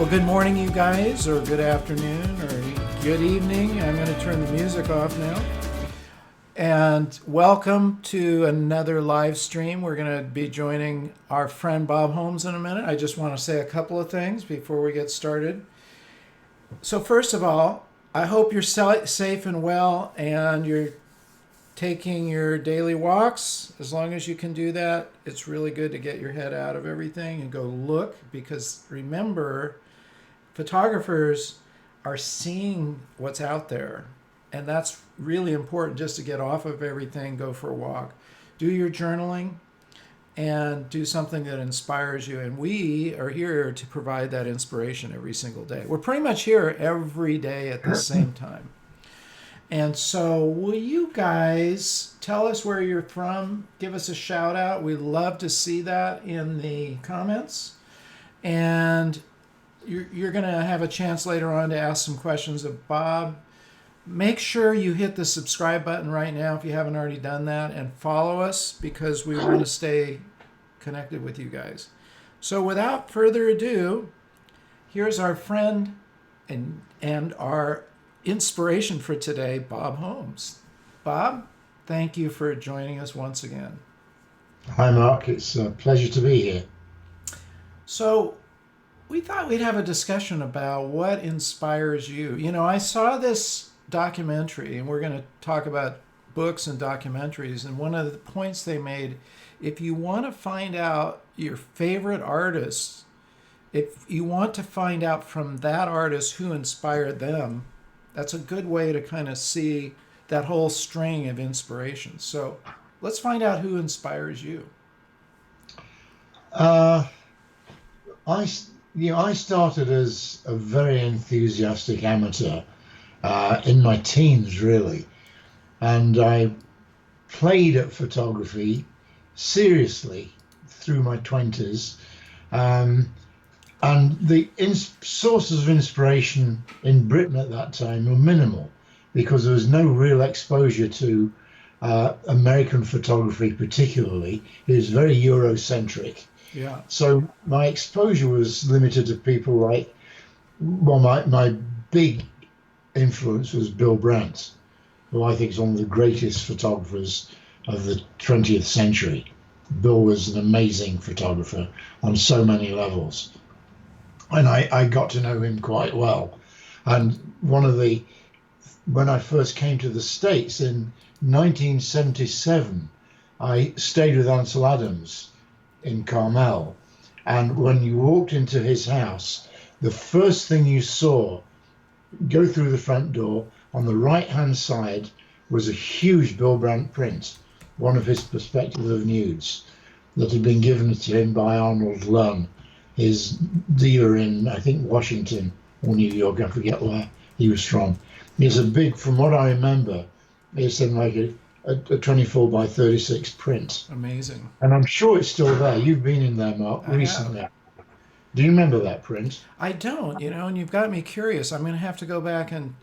Well, good morning, you guys, or good afternoon, or good evening. I'm going to turn the music off now. And welcome to another live stream. We're going to be joining our friend Bob Holmes in a minute. I just want to say a couple of things before we get started. So first of all, I hope you're safe and well and you're taking your daily walks. As long as you can do that, it's really good to get your head out of everything and go look, because remember, photographers are seeing what's out there, and that's really important, just to get off of everything, go for a walk, do your journaling, and do something that inspires you. And we are here to provide that inspiration every single day. We're pretty much here every day at the same time. And so will you guys tell us where you're from? Give us a shout out. We'd love to see that in the comments. And you're going to have a chance later on to ask some questions of Bob. Make sure you hit the subscribe button right now if you haven't already done that, and follow us, because we want to stay connected with you guys. So without further ado, here's our friend and our inspiration for today, Bob Holmes. Bob, thank you for joining us once again. Hi, Mark. It's a pleasure to be here. So we thought we'd have a discussion about what inspires you. You know, I saw this documentary, and we're going to talk about books and documentaries, and one of the points they made, if you want to find out your favorite artists, if you want to find out from that artist who inspired them, that's a good way to kind of see that whole string of inspiration. So let's find out who inspires you. I started as a very enthusiastic amateur in my teens, really, and I played at photography seriously through my 20s. And the sources of inspiration in Britain at that time were minimal, because there was no real exposure to American photography particularly. It was very Eurocentric. Yeah. So my exposure was limited to people like, well, my big influence was Bill Brandt, who I think is one of the greatest photographers of the 20th century. Bill was an amazing photographer on so many levels. And I got to know him quite well. And when I first came to the States in 1977, I stayed with Ansel Adams in Carmel. And when you walked into his house, the first thing you saw, go through the front door, on the right-hand side was a huge Bill Brandt print, one of his perspective of nudes, that had been given to him by Arnold Lunn, his dealer in, I think, Washington or New York, I forget where he was from. It's a big, from what I remember, it's in like a 24 by 36 print. Amazing. And I'm sure it's still there. You've been in there, Mark, recently. Have. Do you remember that print? I don't, and you've got me curious. I'm going to have to go back and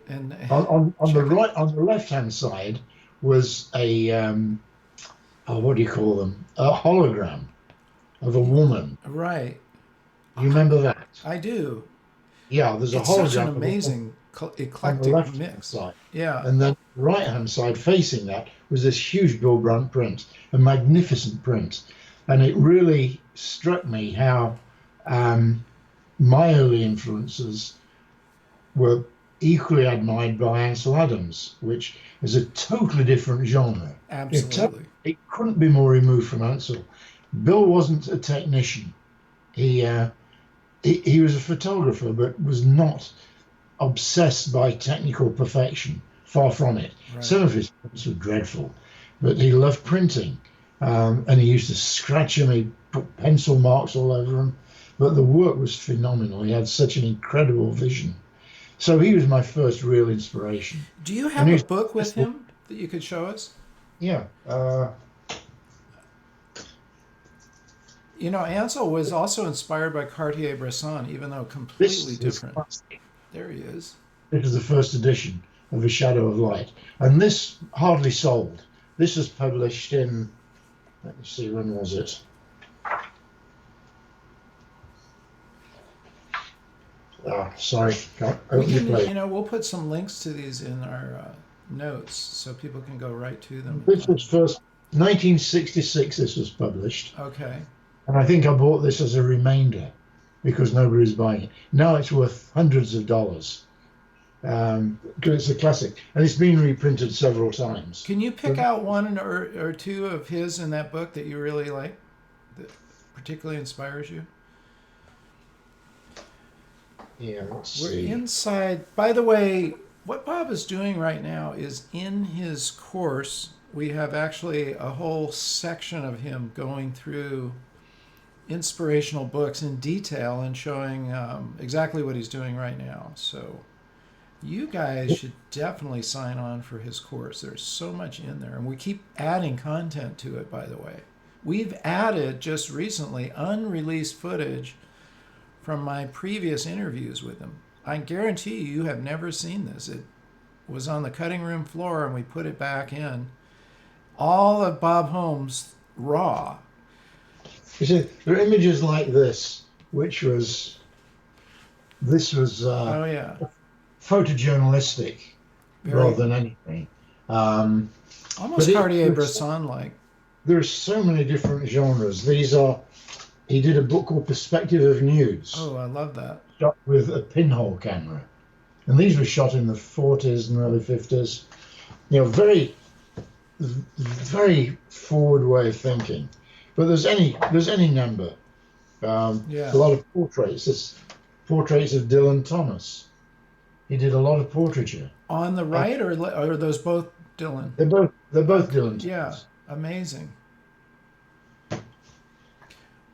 on the right, on the left-hand side was a, what do you call them? A hologram of a woman. Right. You remember that? I do. Yeah, there's a it's hologram. Such an amazing eclectic mix. Side. Yeah. And then the right-hand side facing that was this huge Bill Brandt print, a magnificent print. And it really struck me how my early influences were equally admired by Ansel Adams, which is a totally different genre. Absolutely. It couldn't be more removed from Ansel. Bill wasn't a technician. He was a photographer, but was not obsessed by technical perfection. Far from it. Right. Some of his prints were dreadful, but he loved printing, and he used to scratch them. He put pencil marks all over them, but the work was phenomenal. He had such an incredible vision. So he was my first real inspiration. Do you have a book with him that you could show us? Yeah. Ansel was also inspired by Cartier-Bresson, even though completely different. There he is. This is the first edition of A Shadow of Light. And this hardly sold. This was published in, let me see, when was it? Sorry, can't We open the can, plate. we'll put some links to these in our notes so people can go right to them and This find was them. first 1966. This was published, Okay. and I think I bought this as a remainder because nobody was buying it. Now it's worth hundreds of dollars because it's a classic, and it's been reprinted several times. Can you pick But, out one or two of his in that book that you really like, that particularly inspires you? yeah, let's We're see. inside. By the way, what Bob is doing right now is in his course, we have actually a whole section of him going through inspirational books in detail and showing exactly what he's doing right now. So you guys should definitely sign on for his course. There's so much in there, and we keep adding content to it, by the way. We've added just recently unreleased footage from my previous interviews with him. I guarantee you have never seen this. It was on the cutting room floor and we put it back in. All of Bob Holmes raw. You see, there are images like this, this was Oh yeah. photojournalistic Very rather than anything. Um, almost but Cartier-Bresson like. there's so many different genres. He did a book called Perspective of News, Oh, I love that. shot with a pinhole camera. And these were shot in the 40s and early 50s. Very, very forward way of thinking. But there's any number. Yeah. A lot of portraits. There's portraits of Dylan Thomas. He did a lot of portraiture. On the right, or are those both Dylan? They're both Dylan Thomas. Yeah, amazing.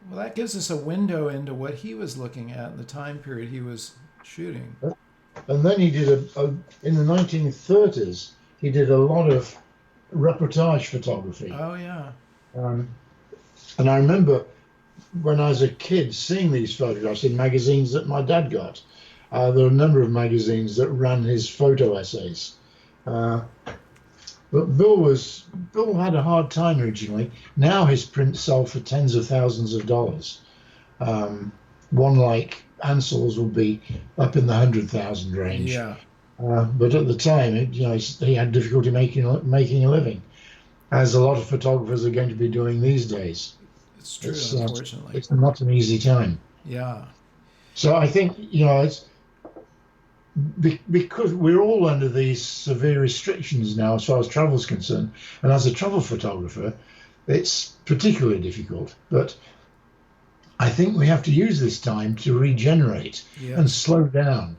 Well, that gives us a window into what he was looking at in the time period he was shooting. And then he did in the 1930s. He did a lot of reportage photography. Oh yeah. And I remember when I was a kid seeing these photographs in magazines that my dad got. There were a number of magazines that ran his photo essays. But Bill had a hard time originally. Now his prints sell for tens of thousands of dollars. One like Ansell's will be up in the 100,000 range. Yeah. But at the time, he had difficulty making a living, as a lot of photographers are going to be doing these days. It's true, It's, unfortunately. It's not an easy time. Yeah. So I think it's because we're all under these severe restrictions now as far as travel is concerned, and as a travel photographer, it's particularly difficult. But I think we have to use this time to regenerate Yeah. and slow down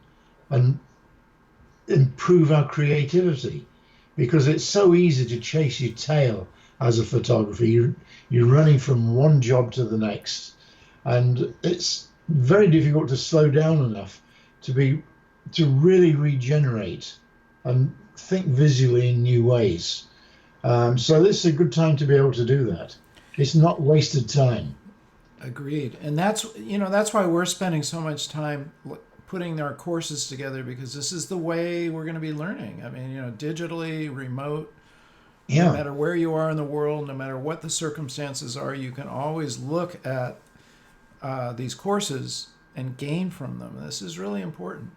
and improve our creativity, because it's so easy to chase your tail as a photographer. You're running from one job to the next, and it's very difficult to slow down enough to really regenerate and think visually in new ways. So this is a good time to be able to do that. It's not wasted time. Agreed. And that's why we're spending so much time putting our courses together, because this is the way we're going to be learning. I mean, digitally, remote, no Yeah. matter where you are in the world, no matter what the circumstances are, you can always look at these courses and gain from them. This is really important.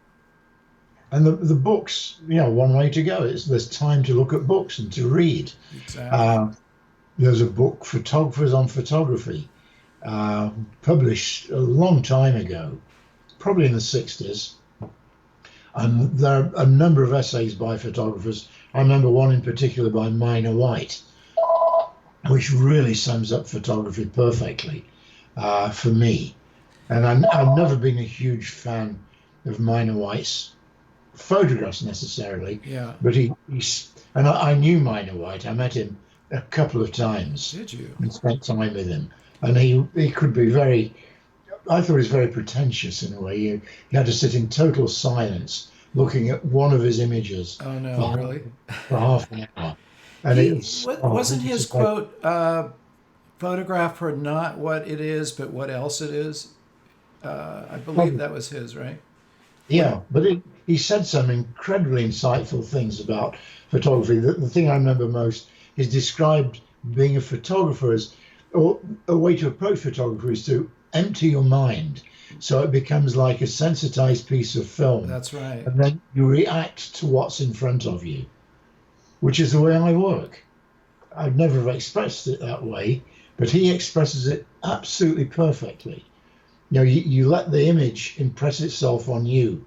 And the books, one way to go is there's time to look at books and to read. Exactly. There's a book, Photographers on Photography, published a long time ago, probably in the 60s. And there are a number of essays by photographers. I remember one in particular by Minor White, which really sums up photography perfectly for me. And I've never been a huge fan of Minor White's photographs necessarily, Yeah. but I knew Minor White. I met him a couple of times Did you? and spent time with him, and he could be I thought he was very pretentious in a way. You had to sit in total silence looking at one of his images Oh no, really? for half an hour. And Wasn't his quote, photograph for not what it is, but what else it is? I believe that was his, right? Yeah, but he said some incredibly insightful things about photography. The thing I remember most is described being a photographer as, or a way to approach photography is to empty your mind So it becomes like a sensitized piece of film. That's right. And then you react to what's in front of you, which is the way I work. I'd never have expressed it that way, but he expresses it absolutely perfectly. You let the image impress itself on you.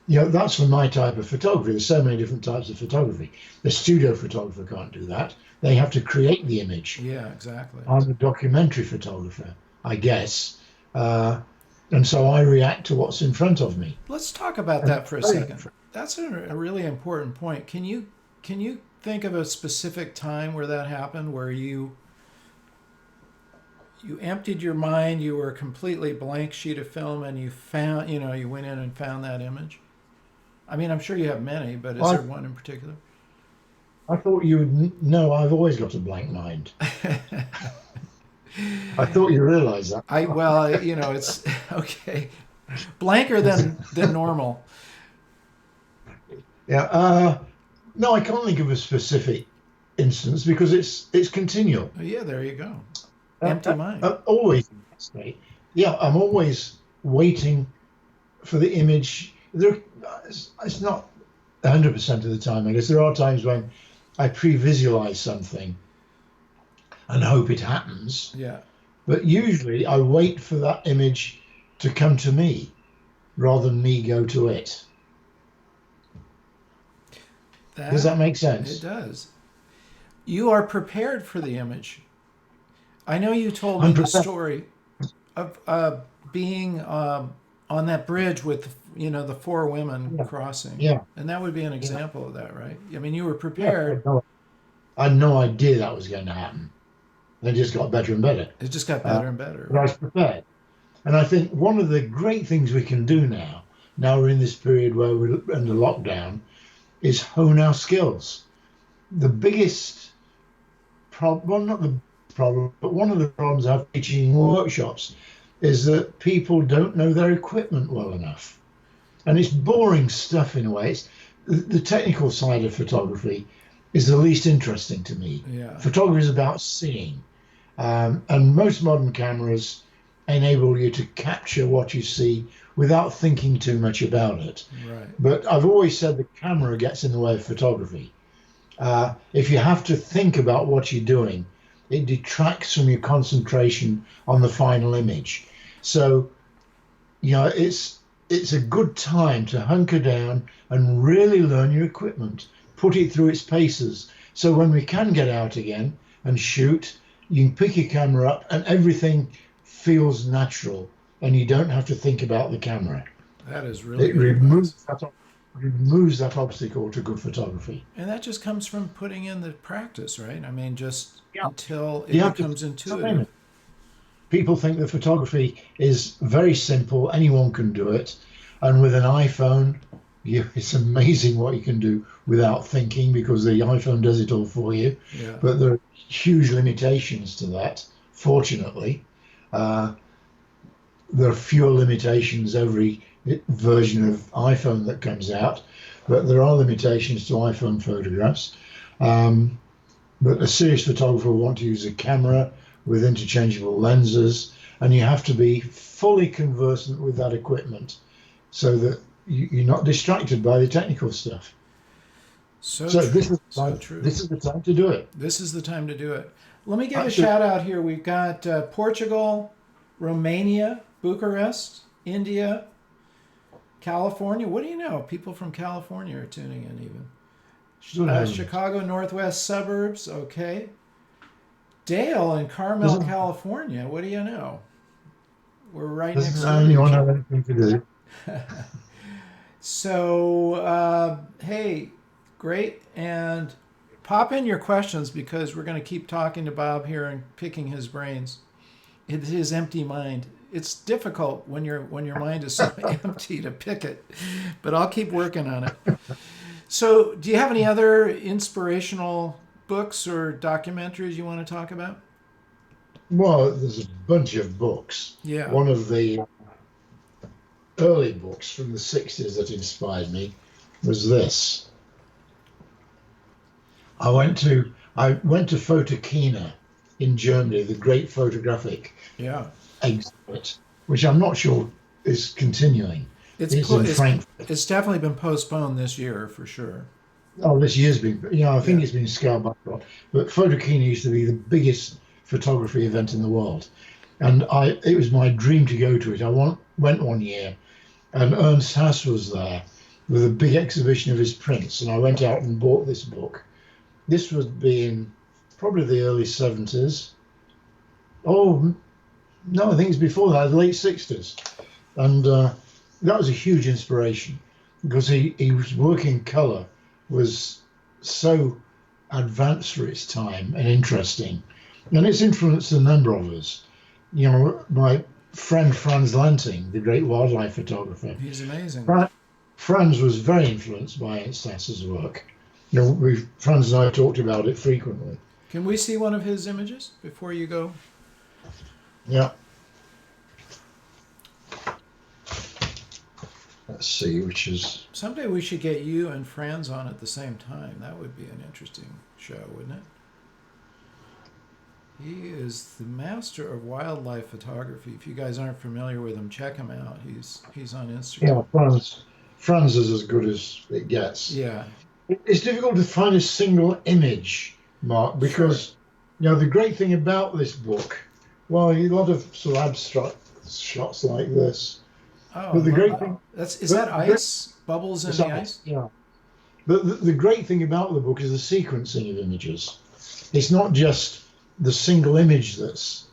That's for my type of photography. There's so many different types of photography. The studio photographer can't do that. They have to create the image. Yeah, exactly. I'm a documentary photographer, I guess. And so I react to what's in front of me. Let's talk about that for a second. That's a really important point. Can you think of a specific time where that happened, where you emptied your mind, you were a completely blank sheet of film, and you found, you went in and found that image? I mean, I'm sure you have many, but is there one in particular? I thought you would know I've always got a blank mind. I thought you realized that. It's okay. Blanker than normal. Yeah. No, I can't think of a specific instance because it's continual. Oh, yeah, there you go. Empty mind. Always in that state. Yeah, I'm always waiting for the image. It's not 100% of the time, I guess. There are times when I pre-visualize something and hope it happens. Yeah. But usually I wait for that image to come to me rather than me go to it. Does that make sense? It does. You are prepared for the image. I know you told me the story of being on that bridge with the four women crossing. Yeah. And that would be an example of that, right? I mean, you were prepared. Yeah, I had no idea that was going to happen. It just got better and better. It just got better and better. But I was prepared. And I think one of the great things we can do now we're in this period where we're under lockdown, is hone our skills. The biggest problem, well, not the problem, but one of the problems I have teaching workshops is that people don't know their equipment well enough. And it's boring stuff in a way. It's the technical side of photography is the least interesting to me. Yeah. Photography is about seeing. And most modern cameras enable you to capture what you see without thinking too much about it. Right. But I've always said the camera gets in the way of photography. If you have to think about what you're doing, it detracts from your concentration on the final image. So, it's a good time to hunker down and really learn your equipment, put it through its paces. So when we can get out again and shoot, you can pick your camera up and everything feels natural and you don't have to think about the camera. That is really It removes that obstacle to good photography. And that just comes from putting in the practice, right? I mean, until it becomes intuitive. People think that photography is very simple. Anyone can do it. And with an iPhone, it's amazing what you can do without thinking because the iPhone does it all for you. Yeah. But there are huge limitations to that, fortunately. There are fewer limitations every version of iPhone that comes out, but there are limitations to iPhone photographs. But a serious photographer will want to use a camera with interchangeable lenses, and you have to be fully conversant with that equipment so that you're not distracted by the technical stuff. So this is true. This is the time to do it. This is the time to do it. Let me give a shout out here. We've got Portugal, Romania, Bucharest, India, California. What do you know? People from California are tuning in even. Chicago Northwest suburbs. Okay. Dale in Carmel, California. What do you know? We're right next to Doesn't anyone have anything to do? So, hey, great. And pop in your questions because we're going to keep talking to Bob here and picking his brains. His empty mind. It's difficult when your mind is so empty to pick it, but I'll keep working on it. So, do you have any other inspirational books or documentaries you want to talk about? Well, there's a bunch of books. Yeah. One of the early books from the 60s that inspired me was this. I went to Photokina in Germany, the great photographic exhibit, which I'm not sure is continuing. It's in Frankfurt. it's definitely been postponed this year for sure. Oh, this year's been, I think Yeah. it's been scaled back a lot. But Photokina used to be the biggest photography event in the world, and it was my dream to go to it. Went one year, and Ernst Haas was there with a big exhibition of his prints, and I went out and bought this book. This would be in probably the early 70s. Oh, no, I think it's before that, the late 60s. And that was a huge inspiration because his work in colour was so advanced for its time and interesting. And it's influenced a number of us. My friend Franz Lanting, the great wildlife photographer. He's amazing. Franz was very influenced by Ernst Haas's work. Franz and I talked about it frequently. Can we see one of his images before you go? Yeah. Let's see, which is... Someday we should get you and Franz on at the same time. That would be an interesting show, wouldn't it? He is the master of wildlife photography. If you guys aren't familiar with him, check him out. He's on Instagram. Yeah, Franz is as good as it gets. Yeah. It's difficult to find a single image, Mark, because the great thing about this book, well, a lot of sort of abstract shots like this. Oh, but the great thing is that ice? Bubbles in the ice? Yeah. But the great thing about the book is the sequencing of images. It's not just the single image that's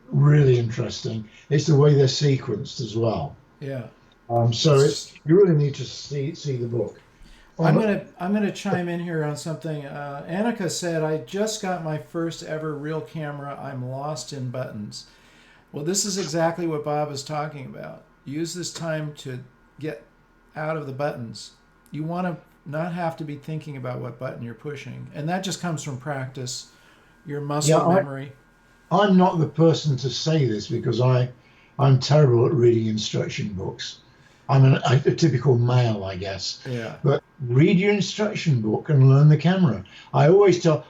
really interesting. It's the way they're sequenced as well. Yeah. So you really need to see the book. I'm gonna chime in here on something. Annika said, "I just got my first ever real camera. I'm lost in buttons." Well, this is exactly what Bob is talking about. Use this time to get out of the buttons. You want to not have to be thinking about what button you're pushing, and that just comes from practice, your muscle memory. I'm not the person to say this because I'm terrible at reading instruction books. I'm a typical male, I guess. Yeah. But read your instruction book and learn the camera. Usually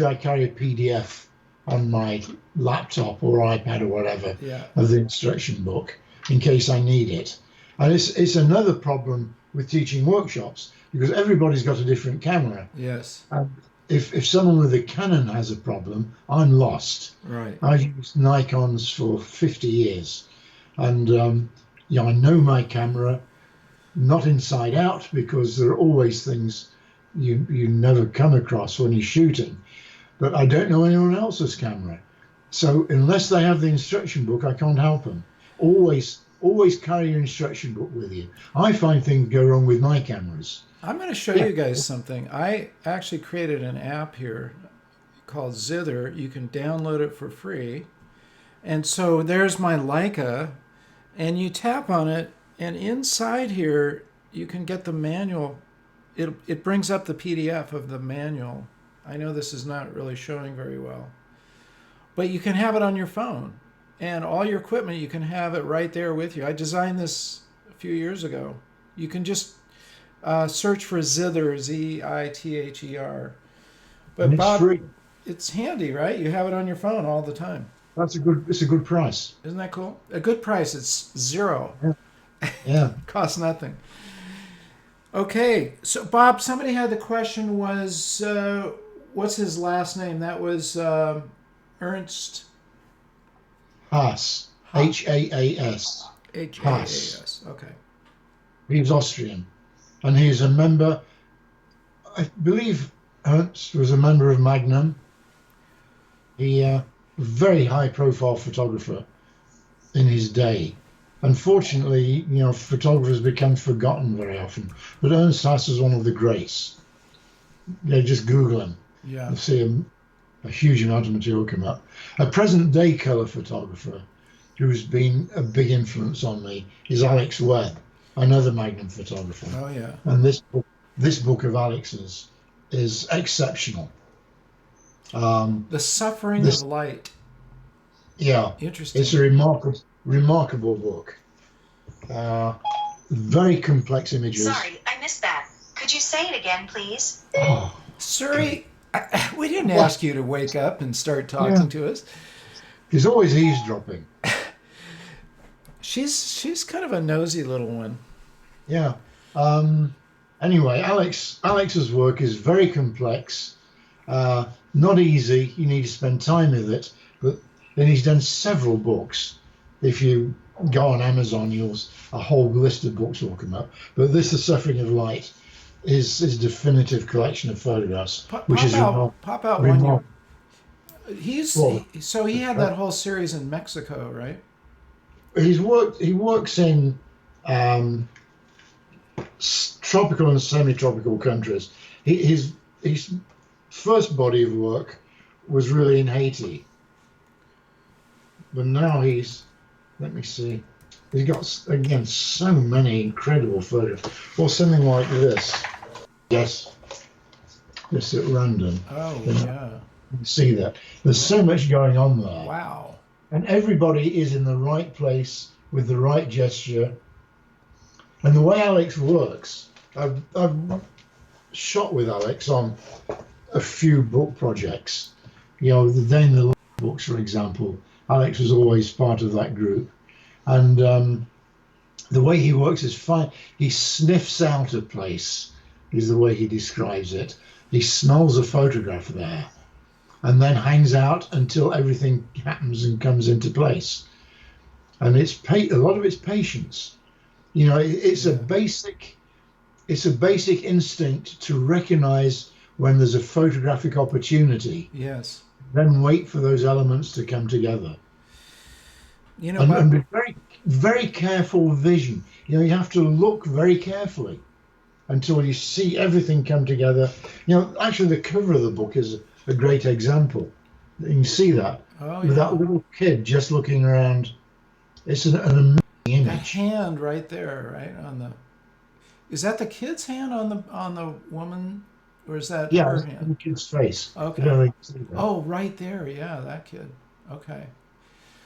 I carry a PDF on my laptop or iPad or whatever of the instruction book in case I need it. And it's another problem with teaching workshops because everybody's got a different camera. Yes. And if someone with a Canon has a problem, I'm lost. Right. I've used Nikons for 50 years. And I know my camera, not inside out, because there are always things you never come across when you're shooting. But I don't know anyone else's camera. So unless they have the instruction book, I can't help them. Always carry your instruction book with you. I find things go wrong with my cameras. I'm going to show you guys something. I actually created an app here called Zither. You can download it for free. And so there's my Leica. And you tap on it, and inside here, you can get the manual. It brings up the PDF of the manual. I know this is not really showing very well. But you can have it on your phone. And all your equipment, you can have it right there with you. I designed this a few years ago. You can just search for Zither, Zither. But And it's Bob, free. it's handy, right? You have it on your phone all the time. It's a good price. Isn't that cool? A good price. It's zero. Yeah. Costs nothing. Okay. So, Bob, somebody had the question was, what's his last name? That was Ernst Haas. Haas. Haas. Okay. He was Austrian. And he is a member, I believe Ernst was a member of Magnum. He very high-profile photographer in his day. Unfortunately, photographers become forgotten very often. But Ernst Haas is one of the greats. Just Google him. Yeah. You'll see a huge amount of material come up. A present-day colour photographer who's been a big influence on me is Alex Webb, another Magnum photographer. Oh yeah. And this book of Alex's is exceptional. The Suffering of Light. Yeah. Interesting. It's a remarkable book. Very complex images. Sorry, I missed that. Could you say it again, please? Oh, Suri, we didn't ask you to wake up and start talking to us. he's always eavesdropping. She's kind of a nosy little one. Yeah. Anyway, Alex's work is very complex, not easy. You need to spend time with it. But then he's done several books. If you go on Amazon, a whole list of books will come up. But this, The Suffering of Light, is his definitive collection of photographs, which is Pop out one remarkable. So he had that whole series in Mexico, right? He works in tropical and semi-tropical countries. His first body of work was really in Haiti, but now let me see, he's got again so many incredible photographs. Or something like this. Yes, just at random. Oh You yeah. can see that there's so much going on there. Wow. And everybody is in the right place with the right gesture. And the way Alex works, I've shot with Alex on a few book projects. The Day in the Life books, for example. Alex was always part of that group. And the way he works is fine. He sniffs out a place, is the way he describes it. He smells a photograph there, and then hangs out until everything happens and comes into place. And a lot of it's patience. It's a basic instinct to recognize when there's a photographic opportunity, Yes. then wait for those elements to come together. You know, And be very, very careful vision. You have to look very carefully until you see everything come together. Actually, the cover of the book is a great example. You can see that with that little kid just looking around. It's an amazing image. that hand right there, right on the. Is that the kid's hand on the woman, or is that Yeah, her it's hand? the kid's face. Okay. You know, you can see that. Oh, right there. Yeah, that kid. Okay.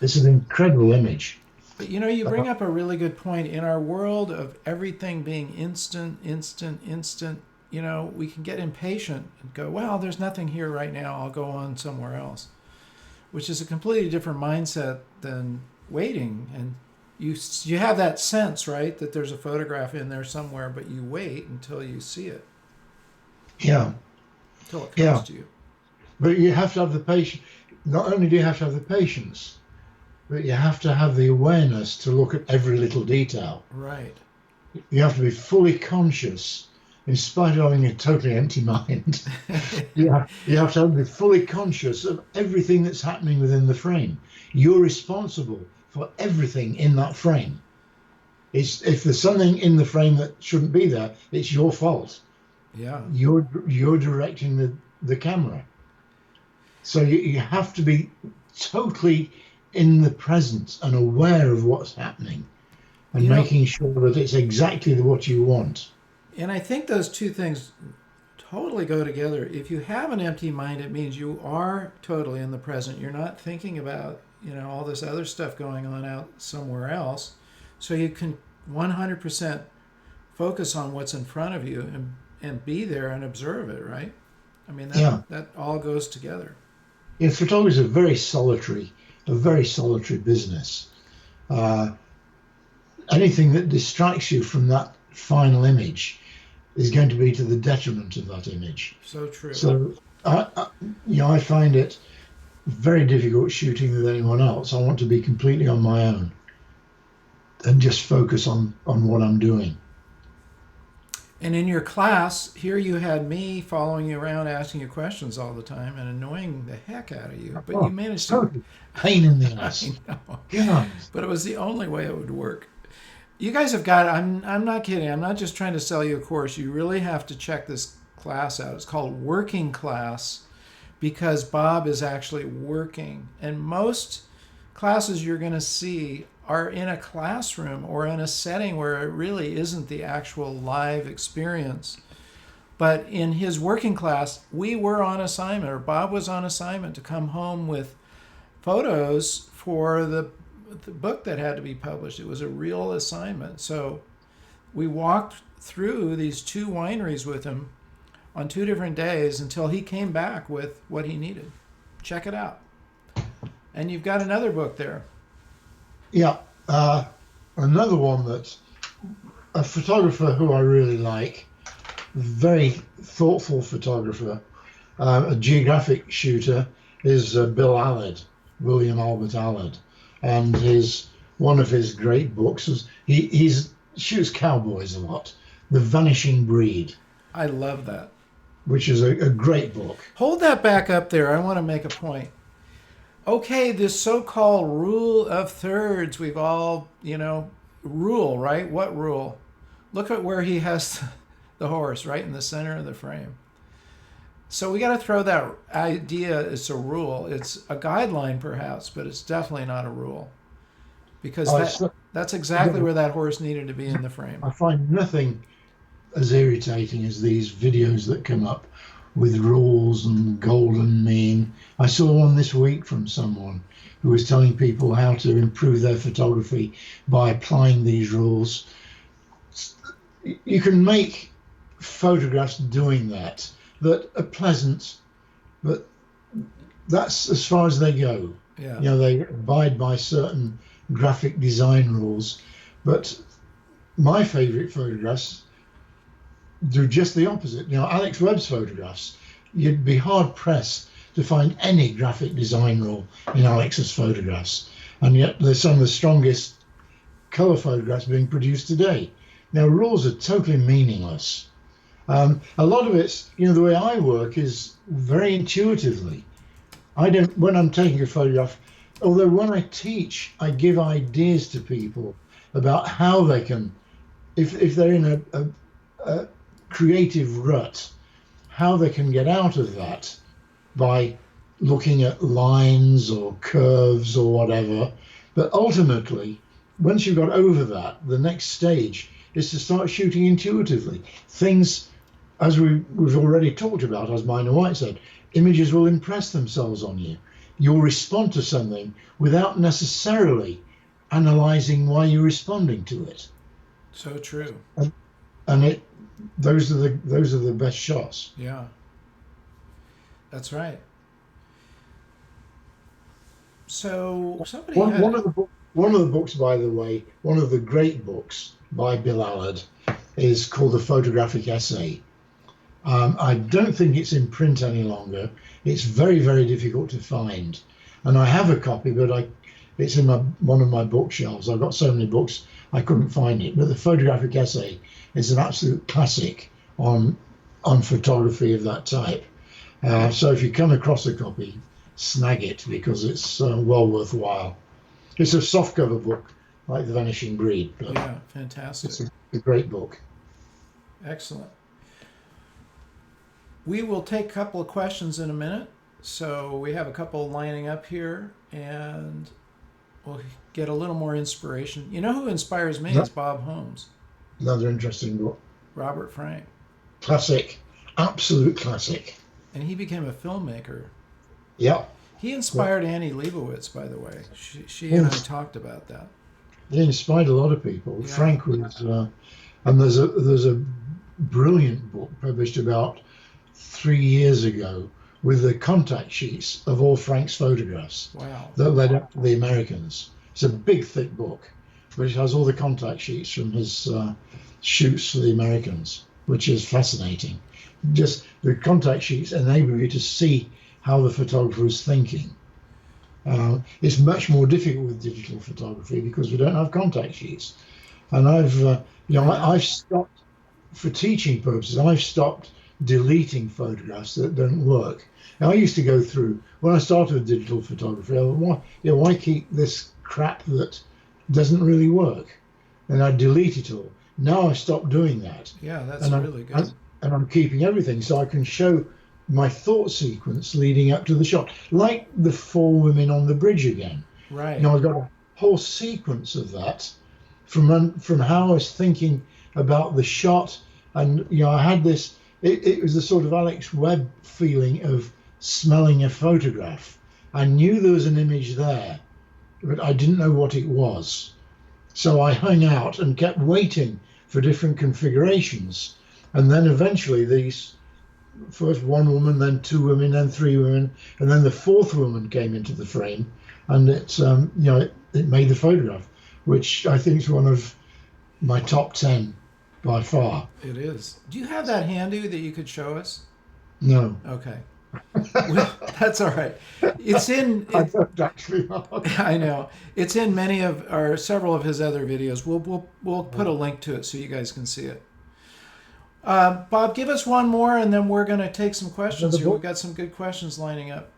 It's an incredible image. But you bring up a really good point. In our world of everything being instant, we can get impatient and go, well, there's nothing here right now. I'll go on somewhere else, which is a completely different mindset than waiting. And you have that sense, right, that there's a photograph in there somewhere, but you wait until you see it, Yeah, until it comes yeah. to you. But you have to have the patience. Not only do you have to have the patience, but you have to have the awareness to look at every little detail. Right. You have to be fully conscious, in spite of having a totally empty mind. you have to be fully conscious of everything that's happening within the frame. You're responsible for everything in that frame. If there's something in the frame that shouldn't be there, it's your fault. Yeah. You're directing the camera. So you have to be totally in the present and aware of what's happening, and making sure that it's exactly what you want. And I think those two things totally go together. If you have an empty mind, it means you are totally in the present. You're not thinking about, all this other stuff going on out somewhere else. So you can 100% focus on what's in front of you and be there and observe it, right? I mean, that all goes together. Yeah, photography is a very solitary business. Anything that distracts you from that final image is going to be to the detriment of that image. So true. So I find it very difficult shooting with anyone else. I want to be completely on my own and just focus on what I'm doing. And in your class, here you had me following you around, asking you questions all the time and annoying the heck out of you. But you managed to. Pain in the ass. I know. Yeah. But it was the only way it would work. You guys have got, I'm not kidding. I'm not just trying to sell you a course. You really have to check this class out. It's called Working Class because Bob is actually working. And most classes you're going to see are in a classroom or in a setting where it really isn't the actual live experience. But in his working class, we were on assignment, or Bob was on assignment to come home with photos for the book that had to be published. It was a real assignment. So we walked through these two wineries with him on 2 different days until he came back with what he needed. Check it out. And you've got another book there. Yeah. Another one that a photographer who I really like, very thoughtful photographer, a geographic shooter, is Bill Allard, William Albert Allard, and one of his great books is he shoots cowboys a lot. The Vanishing Breed, I love that. which is a great book. Hold that back up there. I want to make a point. Okay, this so-called rule of thirds, we've all, rule, right? What rule? Look at where he has the horse, right in the center of the frame. So we got to throw that idea as a rule. It's a guideline, perhaps, but it's definitely not a rule. Because that's exactly where that horse needed to be in the frame. I find nothing as irritating as these videos that come up with rules and golden mean. I saw one this week from someone who was telling people how to improve their photography by applying these rules. You can make photographs doing that are pleasant, but that's as far as they go. Yeah. They abide by certain graphic design rules, but my favorite photographs do just the opposite. Alex Webb's photographs, you'd be hard pressed to find any graphic design rule in Alex's photographs, and yet they're some of the strongest color photographs being produced today. Now, rules are totally meaningless. A lot of it's, the way I work is very intuitively. When I'm taking a photograph, although when I teach, I give ideas to people about how they can, if they're in a creative rut, how they can get out of that by looking at lines or curves or whatever. But ultimately, once you've got over that, the next stage is to start shooting intuitively. Things, as we've already talked about, as Minor White said, images will impress themselves on you. You'll respond to something without necessarily analyzing why you're responding to it. So true. And those are the best shots. Yeah. That's right. So somebody one of the books, by the way, one of the great books by Bill Allard is called The Photographic Essay. I don't think it's in print any longer. It's very, very difficult to find. And I have a copy, but it's in one of my bookshelves. I've got so many books, I couldn't find it. But The Photographic Essay is an absolute classic on photography of that type. So if you come across a copy, snag it, because it's well worthwhile. It's a softcover book, like The Vanishing Breed. But yeah, fantastic. It's a great book. Excellent. We will take a couple of questions in a minute. So we have a couple lining up here, and we'll get a little more inspiration. You know who inspires me? It's Bob Holmes. Another interesting book. Robert Frank. Classic. Absolute classic. And he became a filmmaker. Yeah. He inspired Annie Leibovitz, by the way. She and I talked about that. He inspired a lot of people. Yeah. Frank was, and there's a brilliant book published about 3 years ago with the contact sheets of all Frank's photographs. Wow. That led up to the Americans. It's a big, thick book, but it has all the contact sheets from his shoots for the Americans, which is fascinating. Just the contact sheets enable you to see how the photographer was thinking. It's much more difficult with digital photography because we don't have contact sheets. And I've stopped, for teaching purposes, I've stopped deleting photographs that don't work. Now, I used to go through, when I started with digital photography, I thought, why keep this crap that doesn't really work? And I delete it all. Now I stopped doing that. Yeah, that's really good. And I'm keeping everything so I can show my thought sequence leading up to the shot, like the 4 women on the bridge again. Right. I've got a whole sequence of that from how I was thinking about the shot, and I had this. It was the sort of Alex Webb feeling of smelling a photograph. I knew there was an image there, but I didn't know what it was. So I hung out and kept waiting for different configurations, and then eventually these. First 1 woman, then 2 women, then 3 women, and then the 4th woman came into the frame, and it made the photograph. which I think is one of my top 10 by far. It is. Do you have that handy that you could show us? No. Okay. Well, that's all right. It's in. I don't actually know. I know it's in many of or several of his other videos. We'll put a link to it so you guys can see it. Bob, give us one more, and then we're going to take some questions here. We've got some good questions lining up.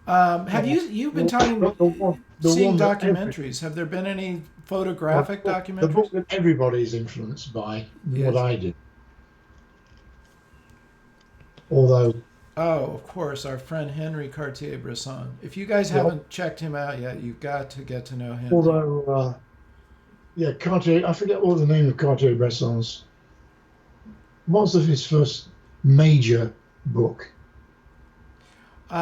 Have you've been seeing documentaries? Have there been any photographic documentaries? The book that everybody's influenced by what I do. Although. Oh, of course, our friend Henry Cartier-Bresson. If you guys haven't checked him out yet, you've got to get to know him. Although, Cartier, I forget what the name of Cartier-Bresson's. What was his first major book? This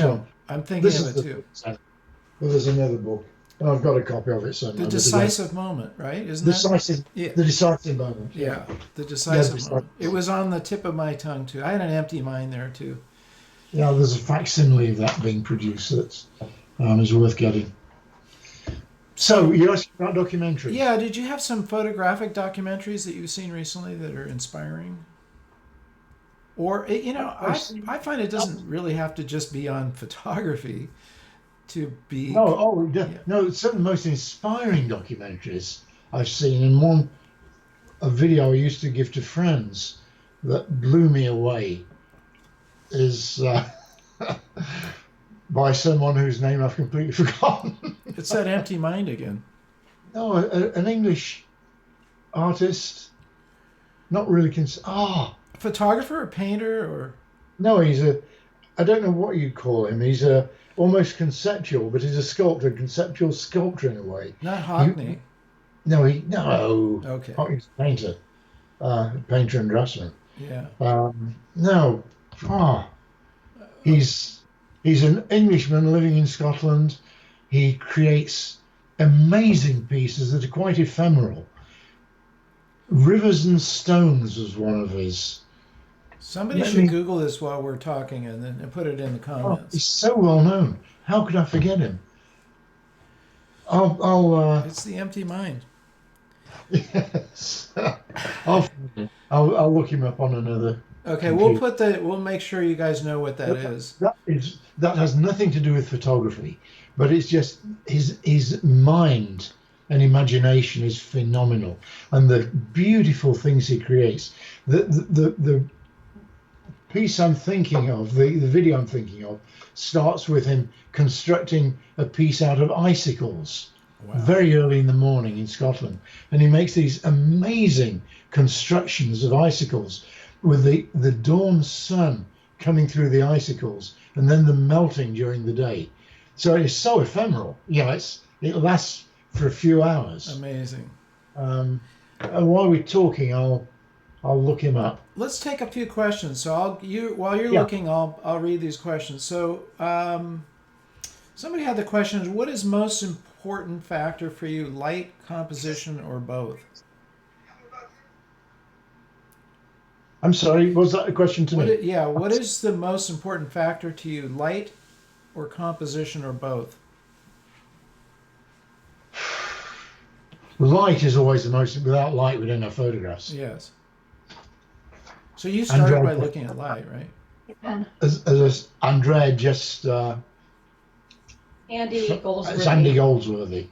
one. I'm thinking of it too. Well, there's another book. And I've got a copy of it somewhere. The Decisive Moment, right? Isn't that? The Decisive Moment. Yeah, The Decisive Moment. It was on the tip of my tongue, too. I had an empty mind there, too. Yeah, there's a facsimile of that being produced that is worth getting. So, you asked about documentaries? Yeah, did you have some photographic documentaries that you've seen recently that are inspiring? Or, I find it doesn't really have to just be on photography. To be no, some of the most inspiring documentaries I've seen, and a video I used to give to friends that blew me away is by someone whose name I've completely forgotten. It's that empty mind again. No, an English artist, not really photographer or painter or no, I don't know what you'd call him. He's almost conceptual, but he's a sculptor, conceptual sculptor in a way. Not Hockney. No. Okay. Hockney's a painter, painter and draftsman. Yeah. No. He's an Englishman living in Scotland. He creates amazing pieces that are quite ephemeral. Rivers and Stones was one of his. Somebody should Google this while we're talking and put it in the comments. He's so well known. How could I forget him? It's the empty mind. Yes. I'll look him up on another. Okay, we'll make sure you guys know what that is. That has nothing to do with photography, but it's just his mind and imagination is phenomenal, and the beautiful things he creates. The piece I'm thinking of, the video I'm thinking of, starts with him constructing a piece out of icicles. Wow. Very early in the morning in Scotland, and he makes these amazing constructions of icicles with the dawn sun coming through the icicles and then the melting during the day. So it's so ephemeral. It lasts for a few hours. Amazing. And while we're talking, I'll look him up. Let's take a few questions. So while you're looking, I'll read these questions. So somebody had the question: what is most important factor for you, light, composition, or both? I'm sorry, was that a question to me? What is the most important factor to you, light or composition or both? Light is always the most. Without light, we don't have photographs. Yes. So you started by looking at light, right? As Andrea just... Andy Goldsworthy. It's Andy Goldsworthy.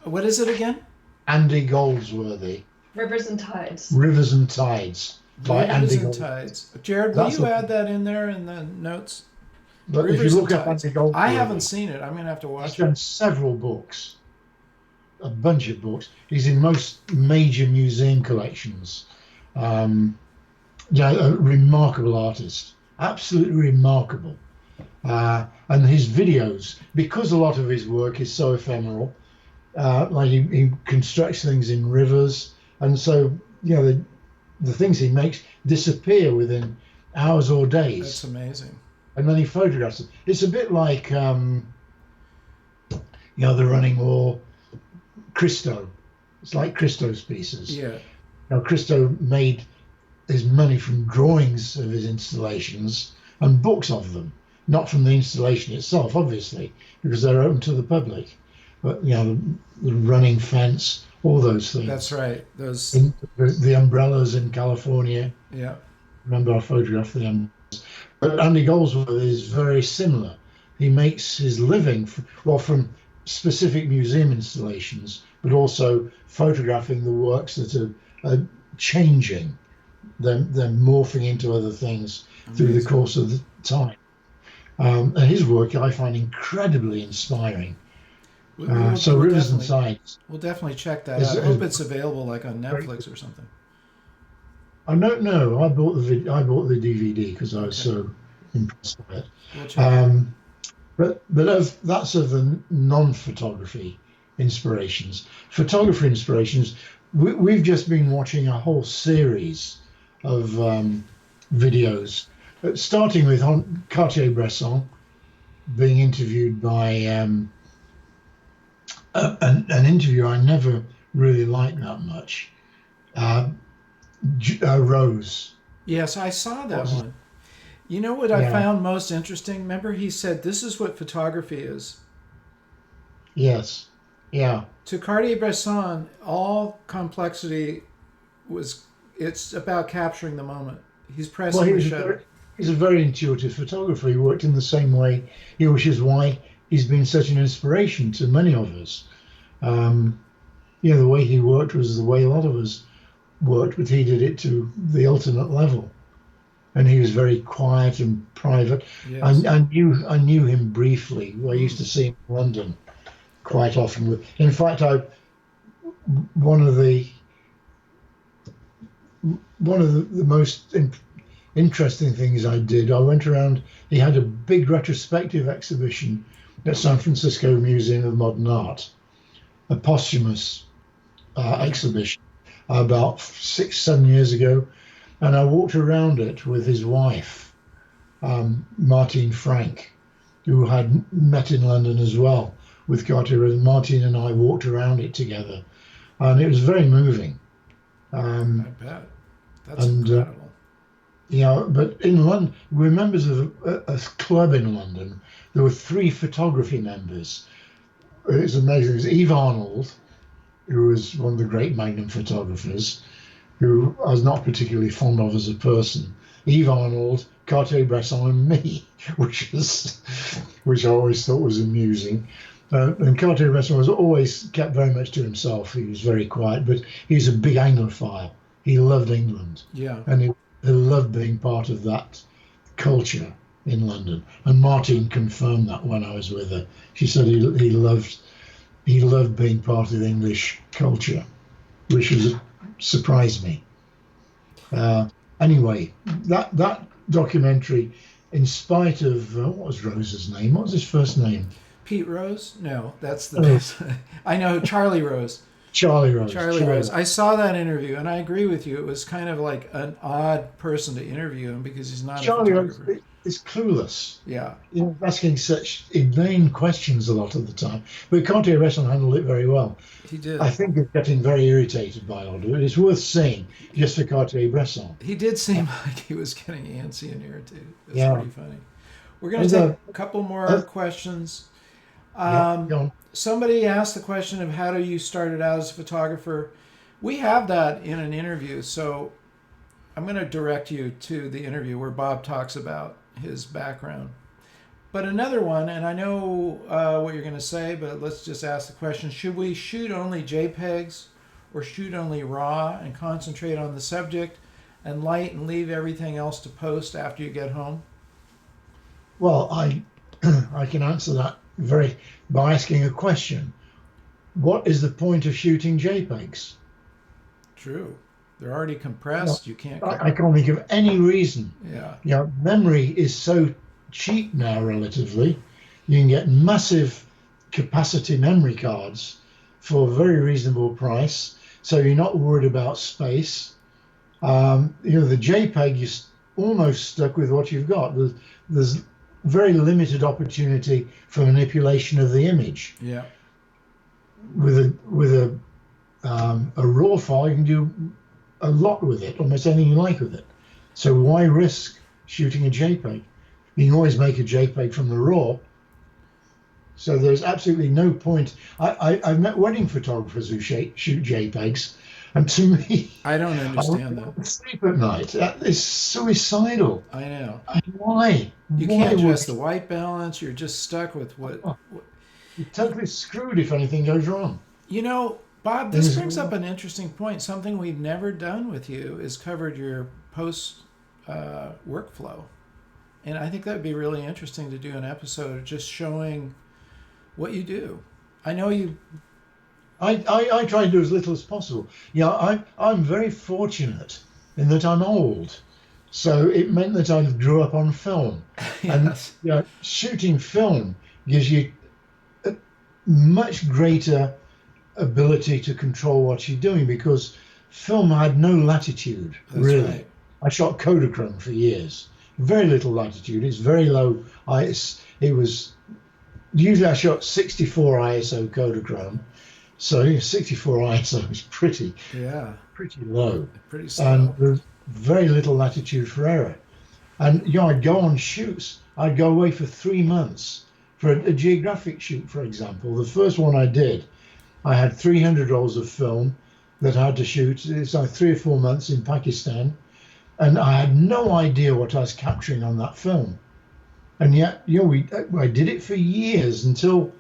What is it again? Andy Goldsworthy. Rivers and Tides. Rivers and Tides. By Andy Goldsworthy. Tides. Jared, will you add that in there in the notes? But if you look up Andy Goldsworthy... I haven't seen it. I'm going to have to watch it. He's done several books. A bunch of books. He's in most major museum collections. A remarkable artist. Absolutely remarkable. And his videos, because a lot of his work is so ephemeral, like he constructs things in rivers, and so the things he makes disappear within hours or days. That's amazing. And then he photographs them. It's a bit like the Running War, Christo. It's like Christo's pieces. Yeah. Now Christo made his money from drawings of his installations and books of them. not from the installation itself, obviously, because they're open to the public, but the running fence, all those things. That's right. Those. The umbrellas in California. Yeah. Remember, I photographed the umbrellas. But Andy Goldsworth is very similar. He makes his living from specific museum installations, but also photographing the works that are changing. They're morphing into other things through the course of the time. And his work I find incredibly inspiring. So Rivers and Sides. We'll definitely check that out. I hope it's available like on Netflix or something. I don't know. I bought the DVD because I was so impressed with it. We'll check but that's of the non-photography inspirations. Photography inspirations. We've just been watching a whole series of videos, starting with Cartier-Bresson being interviewed by an interview I never really liked that much. Rose. Yes, I saw that one. You know what I found most interesting? Remember he said, this is what photography is. Yes. Yeah. To Cartier-Bresson, all complexity it's about capturing the moment. He's pressing the shutter. He's a very intuitive photographer. He worked in the same way, which is why he's been such an inspiration to many of us. The way he worked was the way a lot of us worked, but he did it to the ultimate level. And he was very quiet and private. Yes. I knew him briefly. I used to see him in London quite often. In fact, one of the most interesting things I did, I went around. He had a big retrospective exhibition at San Francisco Museum of Modern Art, a posthumous exhibition about 6-7 years ago. And I walked around it with his wife, Martine Frank, who had met in London as well with Cartier. And Martine and I walked around it together. And it was very moving. I bet. That's incredible. But in London, we're members of a club in London. There were 3 photography members. It's amazing. It was Eve Arnold, who was one of the great Magnum photographers, who I was not particularly fond of as a person. Eve Arnold, Cartier-Bresson, and me, which I always thought was amusing. And Cartier-Bresson was always kept very much to himself. He was very quiet, but he was a big Anglophile. He loved England. Yeah. And he loved being part of that culture in London. And Martine confirmed that when I was with her. She said he loved being part of the English culture, which surprised me. Anyway, that documentary, in spite of what was Rose's name? What was his first name? Pete Rose? No, that's the I know Charlie Rose. Charlie Rose. Charlie Rose. I saw that interview, and I agree with you. It was kind of like an odd person to interview him because he's not Charlie a photographer. Rose is clueless. Yeah. Asking such inane questions a lot of the time. But Cartier-Bresson handled it very well. He did. I think he's getting very irritated by all of it. It's worth seeing just for Cartier-Bresson. He did seem like he was getting antsy and irritated. That's pretty funny. We're going to take a couple more questions. Go on. Somebody asked the question of how do you started out as a photographer. We have that in an interview, so I'm going to direct you to the interview where Bob talks about his background. But another one, and I know what you're going to say, but let's just ask the question, should we shoot only JPEGs or shoot only RAW and concentrate on the subject and light and leave everything else to post after you get home? Well, I can answer that by asking a question. What is the point of shooting JPEGs? True. They're already compressed. You can't. I can't think of any reason. Yeah. Memory is so cheap now, relatively. You can get massive capacity memory cards for a very reasonable price, so you're not worried about space. The JPEG, you're almost stuck with what you've got. There's very limited opportunity for manipulation of the image. Yeah. With a RAW file, you can do a lot with it, almost anything you like with it. So why risk shooting a JPEG? You can always make a JPEG from the RAW. So there's absolutely no point. I've met wedding photographers who shoot JPEGs, and to me, I don't I understand that. won't sleep at night. That is suicidal. I know. Why? You Why can't would adjust the white balance. You're just stuck with what you're totally screwed if anything goes wrong? you know, Bob, this There's brings up an interesting point. Something we've never done with you is covered your post workflow. And I think that would be really interesting to do an episode just showing what you do. I know you. I try to do as little as possible. I'm very fortunate in that I'm old, so it meant that I grew up on film, and Yes. shooting film gives you a much greater ability to control what you're doing because film had no latitude That's really. right. I shot Kodachrome for years, very little latitude. It's very low. It was usually I shot 64 ISO Kodachrome. So 64 ISO is pretty Yeah. low, Pretty and slow. there's very little latitude for error. And I'd go on shoots. I'd go away for 3 months for a geographic shoot, for example. The first one I did, I had 300 rolls of film that I had to shoot. It's like 3 or 4 months in Pakistan, and I had no idea what I was capturing on that film. And yet, I did it for years until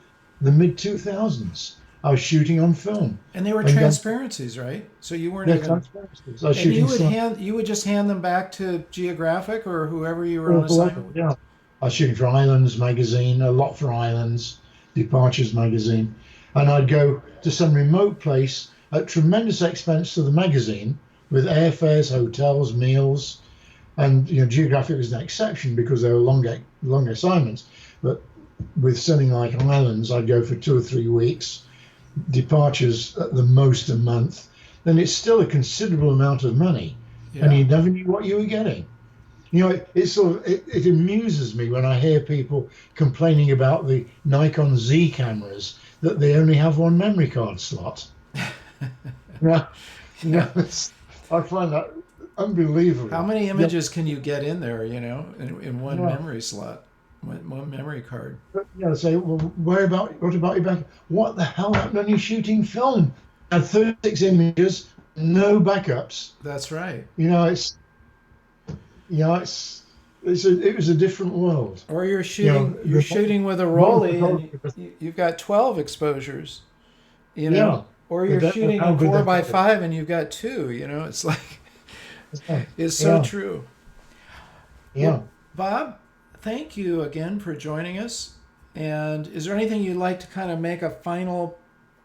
the mid 2000s. I was shooting on film. And they were And then- transparencies, right? So you weren't Yeah, even. transparencies. I was And you shooting would slides. you would just hand them back to Geographic or whoever you were on assignment with. Yeah, I was shooting for Islands magazine, a lot for Islands, Departures magazine, and I'd go to some remote place at tremendous expense to the magazine with airfares, hotels, meals, and Geographic was an exception because they were long assignments. But with something like Islands, I'd go for 2 or 3 weeks, Departures at the most a month. Then it's still a considerable amount of money, and Yeah. you never knew what you were getting. It amuses me when I hear people complaining about the Nikon Z cameras that they only have one memory card slot. Yeah, I find that unbelievable. How many images can you get in there, in one Yeah. memory slot, one memory card? Say, well, what about your back? What the hell happened when you're shooting film? I had 36 images, no backups. That's right. It was a different world. Or you're the- shooting with a Modern rollie and photography- you've got 12 exposures, Yeah. Or you're That- shooting how in good 4x5 and you've got two, it's like, Yeah. it's so Yeah. true. Yeah. Well, Bob, thank you again for joining us. And is there anything you'd like to kind of make a final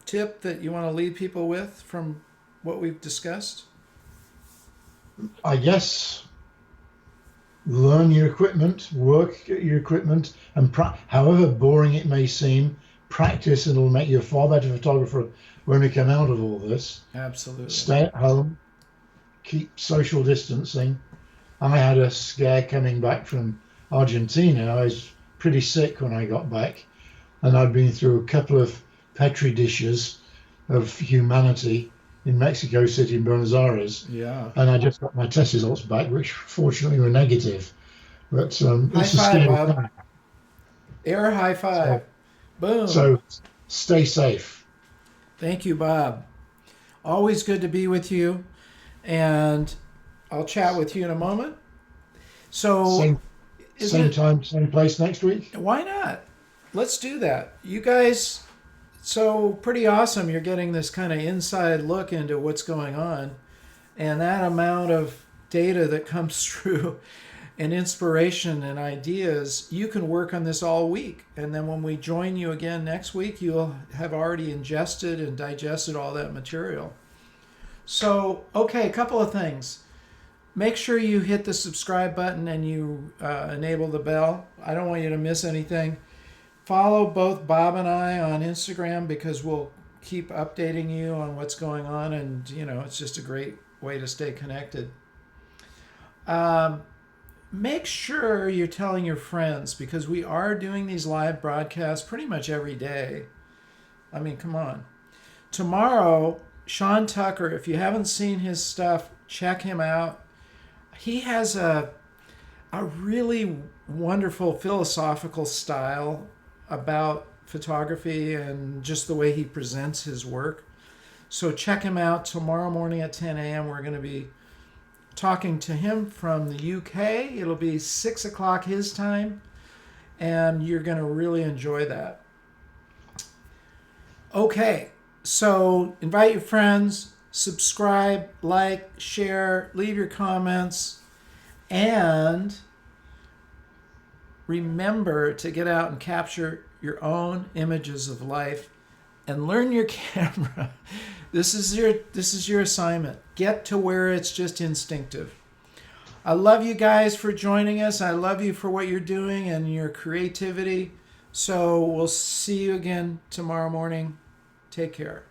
tip that you want to leave people with from what we've discussed? I guess learn your equipment, work at your equipment, and however boring it may seem, practice, and it'll make you a far better photographer when we come out of all this. Absolutely. Stay at home, keep social distancing. I had a scare coming back from Argentina. I was pretty sick when I got back, and I'd been through a couple of petri dishes of humanity in Mexico City and Buenos Aires, Yeah. and I just got my test results back, which fortunately were negative. But it's High a five, scary Bob. time. Air high five. Boom. So stay safe. Thank you, Bob. Always good to be with you. And I'll chat with you in a moment. So, Same isn't same it, time, same place next week. why not? Let's do that. You guys, so pretty awesome. You're getting this kind of inside look into what's going on. And that amount of data that comes through and inspiration and ideas, you can work on this all week. And then when we join you again next week, you'll have already ingested and digested all that material. So, okay, a couple of things. Make sure you hit the subscribe button and you enable the bell. I don't want you to miss anything. Follow both Bob and I on Instagram because we'll keep updating you on what's going on, and it's just a great way to stay connected. Make sure you're telling your friends because we are doing these live broadcasts pretty much every day. I mean, come on. Tomorrow, Sean Tucker, if you haven't seen his stuff, check him out. He has a a really wonderful philosophical style about photography and just the way he presents his work. So check him out tomorrow morning at 10 a.m. We're going to be talking to him from the UK. It'll be 6 o'clock his time, and you're going to really enjoy that. Okay, so invite your friends, subscribe, like, share, leave your comments, and remember to get out and capture your own images of life and learn your camera. This is your assignment. Get to where it's just instinctive. I love you guys for joining us. I love you for what you're doing and your creativity. So we'll see you again tomorrow morning. Take care.